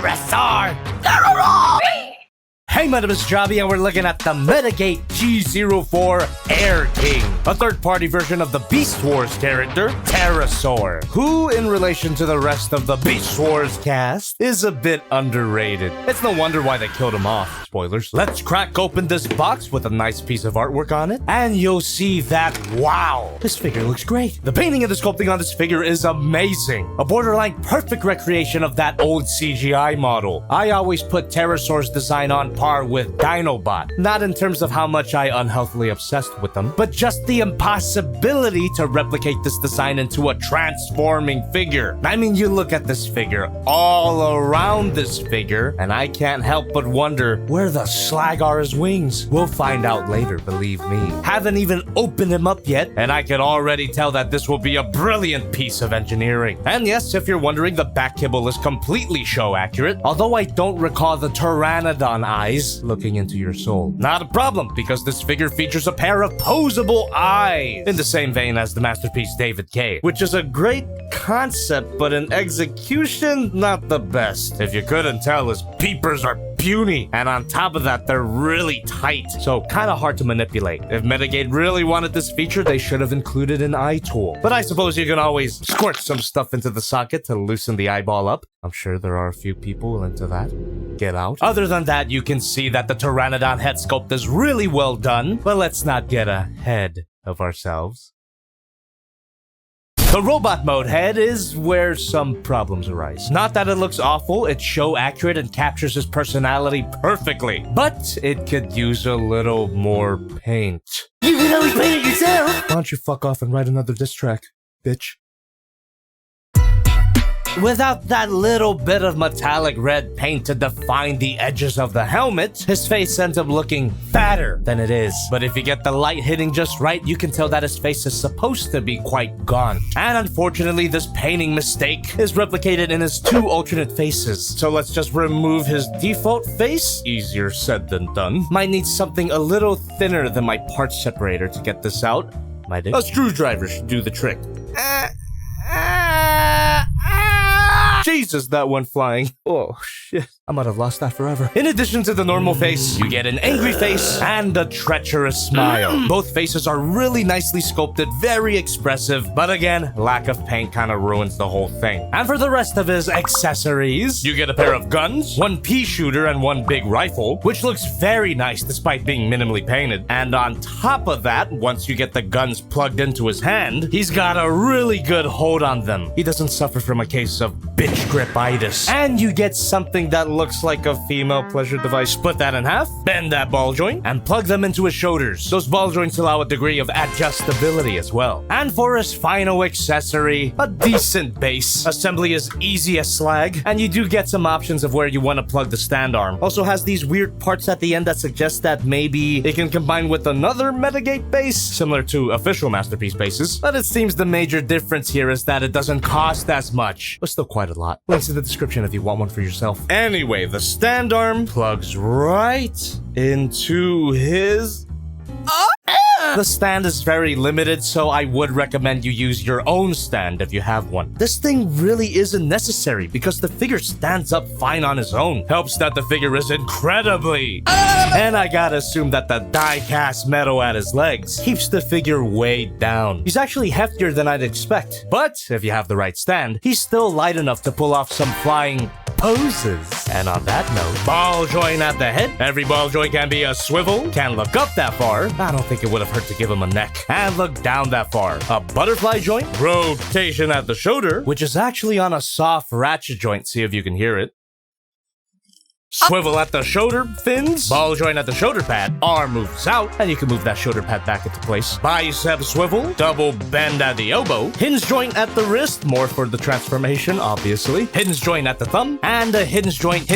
Terrorsaur TERRORIZE! Hey, my name is Jobby, and we're looking at the Metagate G04 Air King, a third-party version of the Beast Wars character, Terrorsaur, who, in relation to the rest of the Beast Wars cast, is a bit underrated. It's no wonder why they killed him off. Spoilers. Let's crack open this box with a nice piece of artwork on it, and you'll see that, wow, this figure looks great. The painting and the sculpting on this figure is amazing. A borderline perfect recreation of that old CGI model. I always put Terrorsaur's design on par with Dinobot. Not in terms of how much I unhealthily obsessed with them, but just the impossibility to replicate this design into a transforming figure. I mean, you look at this figure, all around this figure, and I can't help but wonder where the slag are his wings. We'll find out later, believe me. Haven't even opened him up yet, and I can already tell that this will be a brilliant piece of engineering. And yes, if you're wondering, the back kibble is completely show accurate, although I don't recall the Pteranodon eyes looking into your soul. Not a problem, because this figure features a pair of posable eyes, in the same vein as the masterpiece David K, which is a great concept, but in execution, not the best. If you couldn't tell, his peepers are puny, and on top of that, they're really tight, so kind of hard to manipulate. If Metagate really wanted this feature, they should have included an eye tool. But I suppose you can always squirt some stuff into the socket to loosen the eyeball up. I'm sure there are a few people into that. Get out. Other than that, you can see that the Pteranodon head sculpt is really well done, but let's not get ahead of ourselves. The robot mode head is where some problems arise. Not that it looks awful, it's show accurate and captures his personality perfectly, but it could use a little more paint. You can always paint it yourself! Why don't you fuck off and write another diss track, bitch? Without that little bit of metallic red paint to define the edges of the helmet, his face ends up looking fatter than it is. But if you get the light hitting just right, you can tell that his face is supposed to be quite gaunt. And unfortunately, this painting mistake is replicated in his two alternate faces. So let's just remove his default face. Easier said than done. Might need something a little thinner than my parts separator to get this out. A screwdriver should do the trick. Jesus, that went flying. Oh, shit. I might have lost that forever. In addition to the normal face, you get an angry face and a treacherous smile. Both faces are really nicely sculpted, very expressive, but again, lack of paint kind of ruins the whole thing. And for the rest of his accessories, you get a pair of guns, one pea shooter, and one big rifle, which looks very nice despite being minimally painted. And on top of that, once you get the guns plugged into his hand, he's got a really good hold on them. He doesn't suffer from a case of bitch gripitis. And you get something that looks like a female pleasure device. Split that in half, bend that ball joint, and plug them into his shoulders. Those ball joints allow a degree of adjustability as well. And for his final accessory, a decent base. Assembly is easy as slag, and you do get some options of where you want to plug the stand arm. Also has these weird parts at the end that suggest that maybe it can combine with another Metagate base, similar to official masterpiece bases. But it seems the major difference here is that it doesn't cost as much, but still quite a lot. Links in the description if you want one for yourself. Anyway, the stand arm plugs right into his... The stand is very limited, so I would recommend you use your own stand if you have one. This thing really isn't necessary because the figure stands up fine on his own. Helps that the figure is incredibly... And I gotta assume that the die-cast metal at his legs keeps the figure way down. He's actually heftier than I'd expect, but if you have the right stand, he's still light enough to pull off some flying poses. And on that note, ball joint at the head. Every ball joint can be a swivel. Can't look up that far. I don't think it would have hurt to give him a neck. And look down that far. A butterfly joint. Rotation at the shoulder, which is actually on a soft ratchet joint. See if you can hear it. Swivel at the shoulder fins, ball joint at the shoulder pad, arm moves out, and you can move that shoulder pad back into place. Bicep swivel, double bend at the elbow, hinge joint at the wrist, more for the transformation, obviously, hinge joint at the thumb, and a hinge joint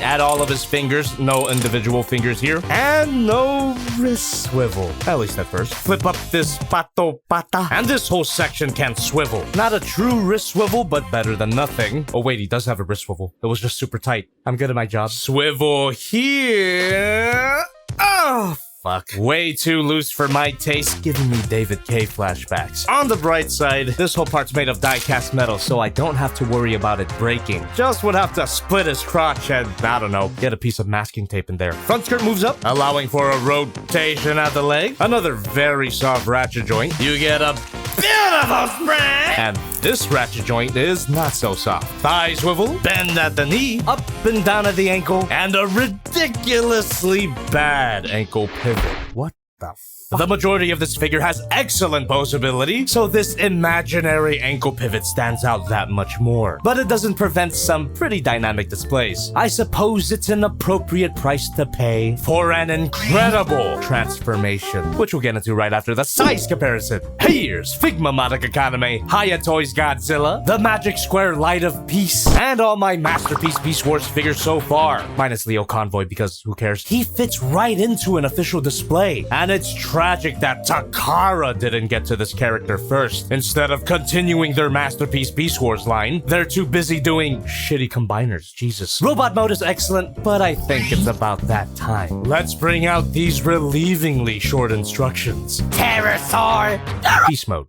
at all of his fingers, no individual fingers here, and no wrist swivel, at least at first. Flip up this pato pata, and this whole section can swivel. Not a true wrist swivel, but better than nothing. Oh wait, he does have a wrist swivel. It was just super tight. I'm good at my job. Swivel here. Oh, fuck. Way too loose for my taste, giving me David K flashbacks. On the bright side, this whole part's made of die-cast metal, so I don't have to worry about it breaking. Just would have to split his crotch and, I don't know, get a piece of masking tape in there. Front skirt moves up, allowing for a rotation at the leg. Another very soft ratchet joint. You get a beautiful spring! And this ratchet joint is not so soft. Thigh swivel, bend at the knee, up and down at the ankle, and a ridiculously bad ankle pivot. What the fuck? The majority of this figure has excellent posability, so this imaginary ankle pivot stands out that much more. But it doesn't prevent some pretty dynamic displays. I suppose it's an appropriate price to pay for an incredible transformation, which we'll get into right after the size comparison. Here's Figma Madoc Economy, Hiya Toys Godzilla, the Magic Square Light of Peace, and all my Masterpiece Beast Wars figures so far. Minus Leo Convoy, because who cares? He fits right into an official display, and it's tragic that Takara didn't get to this character first. Instead of continuing their Masterpiece Beast Wars line, they're too busy doing shitty combiners. Jesus. Robot mode is excellent, but I think it's about that time. Let's bring out these relievingly short instructions. Terrorsaur! Beast mode.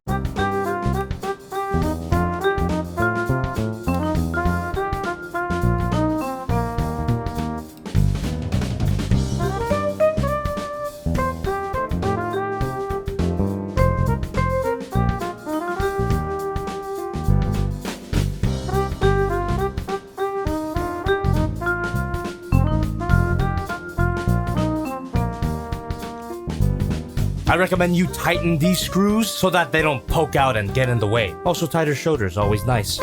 I recommend you tighten these screws so that they don't poke out and get in the way. Also, tighter shoulders, always nice.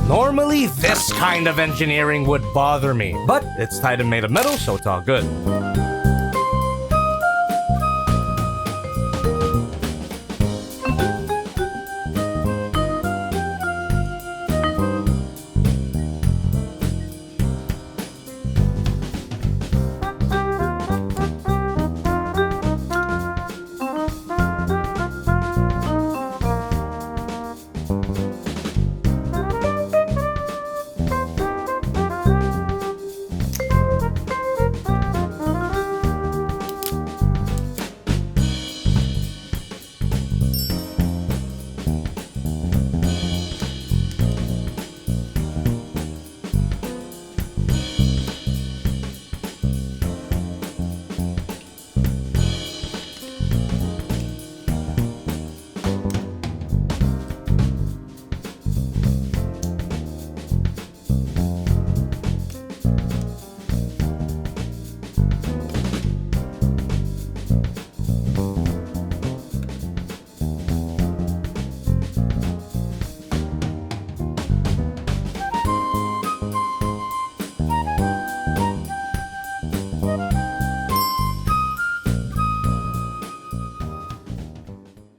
Normally, this kind of engineering would bother me, but it's tight and made of metal, so it's all good.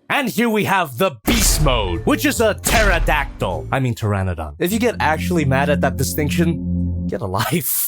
And here we have the Beast Mode, which is a pterodactyl. I mean pteranodon. If you get actually mad at that distinction, get a life.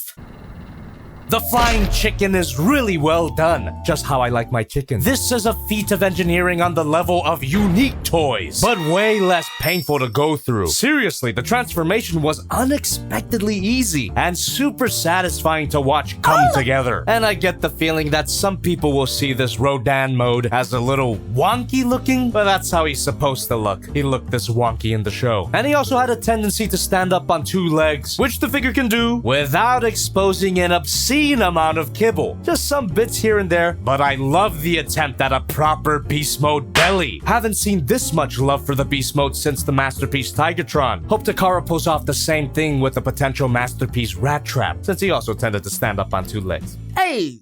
The flying chicken is really well done, just how I like my chicken. This is a feat of engineering on the level of unique toys, but way less painful to go through. Seriously, the transformation was unexpectedly easy and super satisfying to watch come together. And I get the feeling that some people will see this Rodan mode as a little wonky looking, but that's how he's supposed to look. He looked this wonky in the show. And he also had a tendency to stand up on two legs, which the figure can do without exposing an obscene amount of kibble. Just some bits here and there, but I love the attempt at a proper Beast Mode belly. Haven't seen this much love for the Beast Mode since the Masterpiece Tigatron. Hope Takara pulls off the same thing with the potential Masterpiece Rat Trap, since he also tended to stand up on two legs. Hey,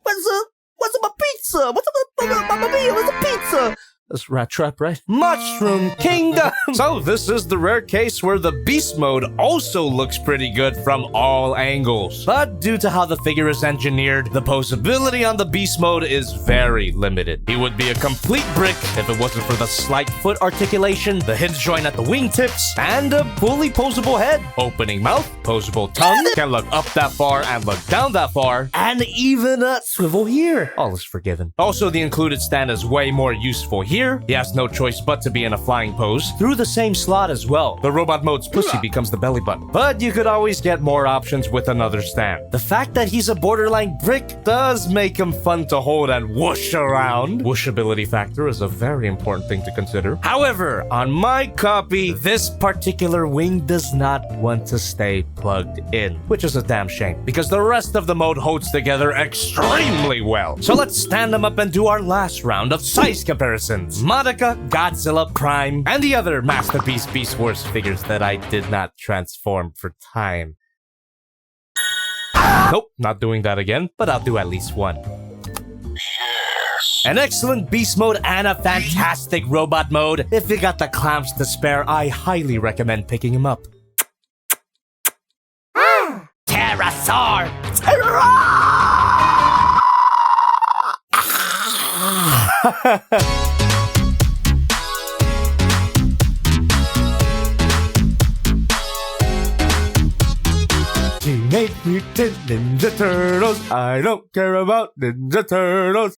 what's up my pizza? What's up my meal? What's a pizza? That's Rat Trap, right? Mushroom Kingdom! So this is the rare case where the Beast Mode also looks pretty good from all angles. But due to how the figure is engineered, the posability on the Beast Mode is very limited. He would be a complete brick if it wasn't for the slight foot articulation, the hinge joint at the wingtips, and a fully posable head. Opening mouth, posable tongue, can look up that far and look down that far, and even a swivel here. All is forgiven. Also, the included stand is way more useful here Here, he has no choice but to be in a flying pose through the same slot as well. The robot mode's pussy becomes the belly button. But you could always get more options with another stand. The fact that he's a borderline brick does make him fun to hold and whoosh around. Whooshability factor is a very important thing to consider. However, on my copy, this particular wing does not want to stay plugged in, which is a damn shame because the rest of the mode holds together extremely well. So let's stand them up and do our last round of size comparisons. Monica, Godzilla, Prime, and the other Masterpiece Beast Wars figures that I did not transform for time. Nope, not doing that again, but I'll do at least one. An excellent beast mode and a fantastic robot mode. If you got the clamps to spare, I highly recommend picking him up. Terrorsaur TERRORIZE! Teenage Mutant Ninja Turtles. I don't care about Ninja Turtles.